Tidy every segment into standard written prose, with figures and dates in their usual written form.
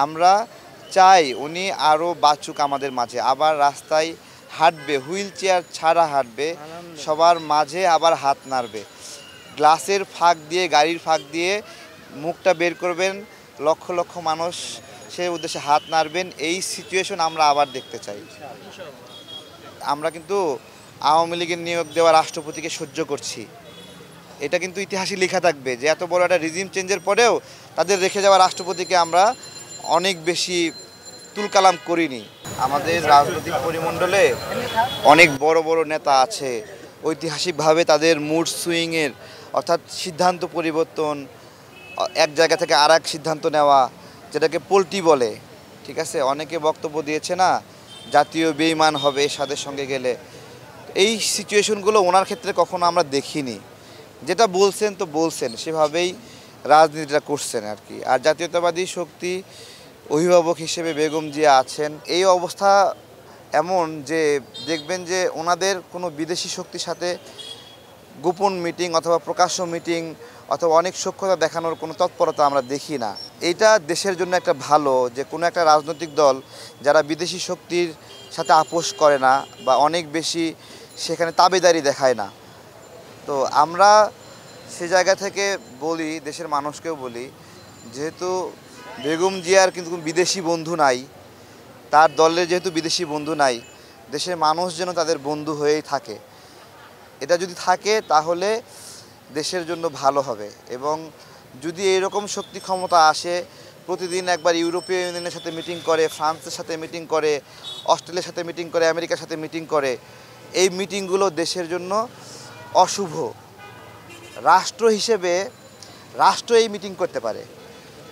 আমরা চাই উনি আরও বাঁচুক আমাদের মাঝে, আবার রাস্তায় হাঁটবে, হুইল চেয়ার ছাড়া হাঁটবে, সবার মাঝে আবার হাত নাড়বে, গ্লাসের ফাঁক দিয়ে, গাড়ির ফাঁক দিয়ে মুখটা বের করবেন, লক্ষ লক্ষ মানুষ সে উদ্দেশ্যে হাত নাড়বেন। এই সিচুয়েশন আমরা আবার দেখতে চাই। আমরা কিন্তু আওয়ামী লীগের নিয়োগ দেওয়া রাষ্ট্রপতিকে সহ্য করছি, এটা কিন্তু ইতিহাসে লেখা থাকবে যে এত বড় একটা রিজিম চেঞ্জের পরেও তাদের রেখে যাওয়া রাষ্ট্রপতিকে আমরা অনেক বেশি তুলকালাম করিনি। আমাদের রাজনৈতিক পরিমণ্ডলে অনেক বড় বড় নেতা আছে, ঐতিহাসিকভাবে তাদের মুড সুইংয়ের অর্থাৎ সিদ্ধান্ত পরিবর্তন, এক জায়গা থেকে আর এক সিদ্ধান্ত নেওয়া, যেটাকে পোল্টি বলে, ঠিক আছে। অনেকে বক্তব্য দিয়েছে না, জাতীয় বেঈমান হবে এরশাদের সঙ্গে গেলে। এই সিচুয়েশনগুলো ওনার ক্ষেত্রে কখনো আমরা দেখিনি। যেটা বলছেন তো বলছেন, সেভাবেই রাজনীতিটা করছেন আর কি। আর জাতীয়তাবাদী শক্তি অভিভাবক হিসেবে বেগম জিয়া আছেন। এই অবস্থা এমন যে দেখবেন যে ওনাদের কোনো বিদেশি শক্তির সাথে গোপন মিটিং অথবা প্রকাশ্য মিটিং অথবা অনেক সখ্যতা দেখানোর কোনো তৎপরতা আমরা দেখি না। এইটা দেশের জন্য একটা ভালো যে কোনো একটা রাজনৈতিক দল যারা বিদেশি শক্তির সাথে আপোষ করে না বা অনেক বেশি সেখানে তাবেদারি দেখায় না। তো আমরা সে জায়গা থেকে বলি, দেশের মানুষকেও বলি, যেহেতু বেগম জিয়ার কিন্তু বিদেশি বন্ধু নাই, তার দলের যেহেতু বিদেশি বন্ধু নাই, দেশের মানুষ যেন তাদের বন্ধু হয়েই থাকে। এটা যদি থাকে তাহলে দেশের জন্য ভালো হবে। এবং যদি এরকম শক্তি ক্ষমতা আসে, প্রতিদিন একবার ইউরোপীয় ইউনিয়নের সাথে মিটিং করে, ফ্রান্সের সাথে মিটিং করে, অস্ট্রেলিয়ার সাথে মিটিং করে, আমেরিকার সাথে মিটিং করে, এই মিটিংগুলো দেশের জন্য অশুভ। রাষ্ট্র হিসেবে রাষ্ট্র এই মিটিং করতে পারে,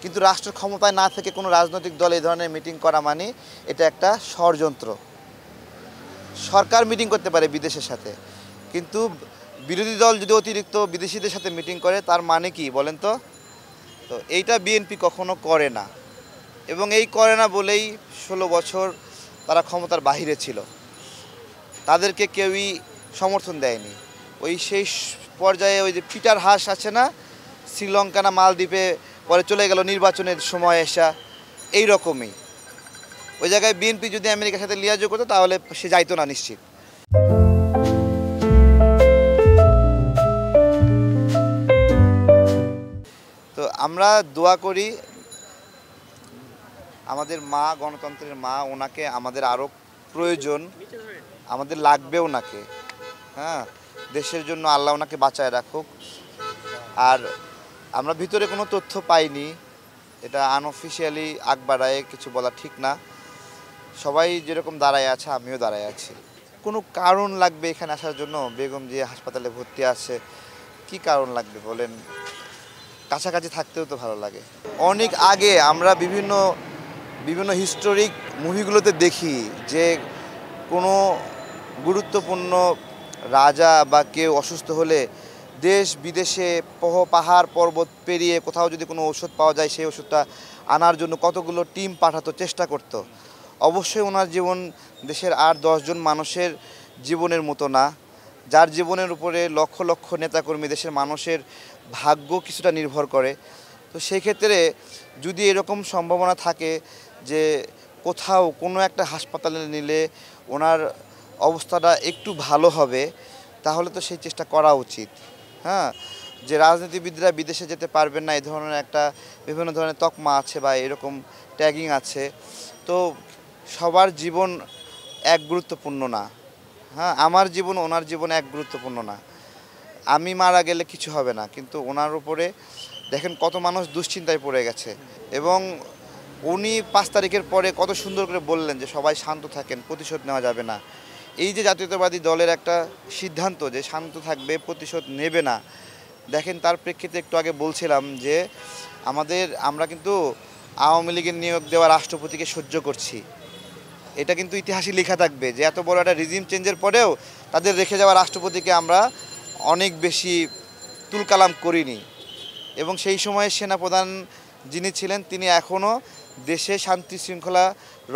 কিন্তু রাষ্ট্র ক্ষমতায় না থেকে কোনো রাজনৈতিক দল এই ধরনের মিটিং করা মানে এটা একটা ষড়যন্ত্র। সরকার মিটিং করতে পারে বিদেশের সাথে, কিন্তু বিরোধী দল যদি অতিরিক্ত বিদেশিদের সাথে মিটিং করে তার মানে কি বলেন তো? তো এইটা বিএনপি কখনো করে না, এবং এই করে না বলেই 16 বছর তারা ক্ষমতার বাহিরে ছিল, তাদেরকে কেউই সমর্থন দেয়নি। ওই সেই পর্যায়ে ওই যে পিটার হাস আছে না, শ্রীলঙ্কা না মালদ্বীপে পরে চলে গেল নির্বাচনের সময় এসা, এই রকমই। ওই জায়গায় বিএনপি যদি আমেরিকার সাথে লিয়াজো করতো তাহলে সে যাইতো না নিশ্চিত। তো আমরা দোয়া করি আমাদের মা, গণতন্ত্রের মা, ওনাকে আমাদের আরও প্রয়োজন, আমাদের লাগবে ওনাকে। হ্যাঁ, দেশের জন্য আল্লাহ ওনাকে বাঁচায় রাখুক। আর আমরা ভিতরে কোনো তথ্য পাইনি, এটা আনঅফিশিয়ালি আগ বাড়ায় কিছু বলা ঠিক না। সবাই যেরকম দাঁড়ায় আছে আমিও দাঁড়ায় আছি। কোনো কারণ লাগবে এখানে আসার জন্য? বেগম জিয়া হাসপাতালে ভর্তি আছে, কি কারণ লাগবে বলেন? কাছাকাছি থাকতেও তো ভালো লাগে। অনেক আগে আমরা বিভিন্ন হিস্টোরিক মুভিগুলোতে দেখি যে কোনো গুরুত্বপূর্ণ রাজা বা কেউ অসুস্থ হলে দেশ বিদেশে পাহাড় পর্বত পেরিয়ে কোথাও যদি কোনো ওষুধ পাওয়া যায় সেই ওষুধটা আনার জন্য কতগুলো টিম পাঠাতো, চেষ্টা করত। অবশ্যই ওনার জীবন দেশের 8-10 জন মানুষের জীবনের মতো না, যার জীবনের উপরে লক্ষ লক্ষ নেতাকর্মী, দেশের মানুষের ভাগ্য কিছুটা নির্ভর করে। তো সেই ক্ষেত্রে যদি এরকম সম্ভাবনা থাকে যে কোথাও কোনো একটা হাসপাতালে নিলে ওনার অবস্থাটা একটু ভালো হবে, তাহলে তো সেই চেষ্টা করা উচিত। হ্যাঁ, যে রাজনীতিবিদরা বিদেশে যেতে পারবেন না এই ধরনের একটা বিভিন্ন ধরনের তকমা আছে বা এরকম ট্যাগিং আছে, তো সবার জীবন এক গুরুত্বপূর্ণ না। হ্যাঁ, আমার জীবন ওনার জীবন এক গুরুত্বপূর্ণ না। আমি মারা গেলে কিছু হবে না, কিন্তু ওনার উপরে দেখেন কত মানুষ দুশ্চিন্তায় পড়ে গেছে। এবং উনি 5 তারিখের পরে কত সুন্দর করে বললেন যে সবাই শান্ত থাকেন, প্রতিশোধ নেওয়া যাবে না। এই যে জাতীয়তাবাদী দলের একটা সিদ্ধান্ত যে শান্ত থাকবে, প্রতিশোধ নেবে না, দেখেন তার প্রেক্ষিতে একটু আগে বলছিলাম যে আমরা কিন্তু আওয়ামী লীগের নিয়োগ দেওয়া রাষ্ট্রপতিকে সহ্য করছি, এটা কিন্তু ইতিহাসে লেখা থাকবে যে এত বড় একটা রিজিম চেঞ্জের পরেও তাদের রেখে যাওয়া রাষ্ট্রপতিকে আমরা অনেক বেশি তুলকালাম করিনি। এবং সেই সময়ে সেনাপ্রধান যিনি ছিলেন তিনি এখনও দেশে শান্তি শৃঙ্খলা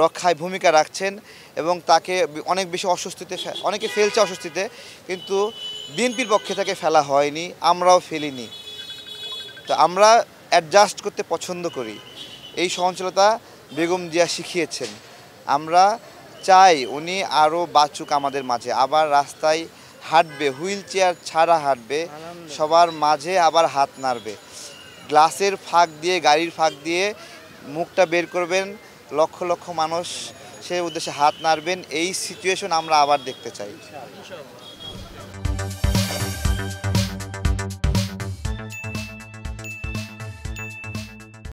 রক্ষায় ভূমিকা রাখছেন, এবং তাকে অনেক বেশি অস্বস্তিতে, অনেকে ফেলছে অস্বস্তিতে, কিন্তু বিএনপির পক্ষে তাকে ফেলা হয়নি, আমরাও ফেলিনি। তো আমরা অ্যাডজাস্ট করতে পছন্দ করি। এই সহনশীলতা বেগম জিয়া শিখিয়েছেন। আমরা চাই উনি আরও বাঁচুক আমাদের মাঝে, আবার রাস্তায় হাঁটবে, হুইল চেয়ার ছাড়া হাঁটবে, সবার মাঝে আবার হাত নাড়বে। গ্লাসের ফাঁক দিয়ে, গাড়ির ফাঁক দিয়ে মুখটা বের করবেন, লক্ষ লক্ষ মানুষ সে উদ্দেশ্যে হাত নাড়বেন। এই সিচুয়েশন আমরা আবার দেখতে চাই।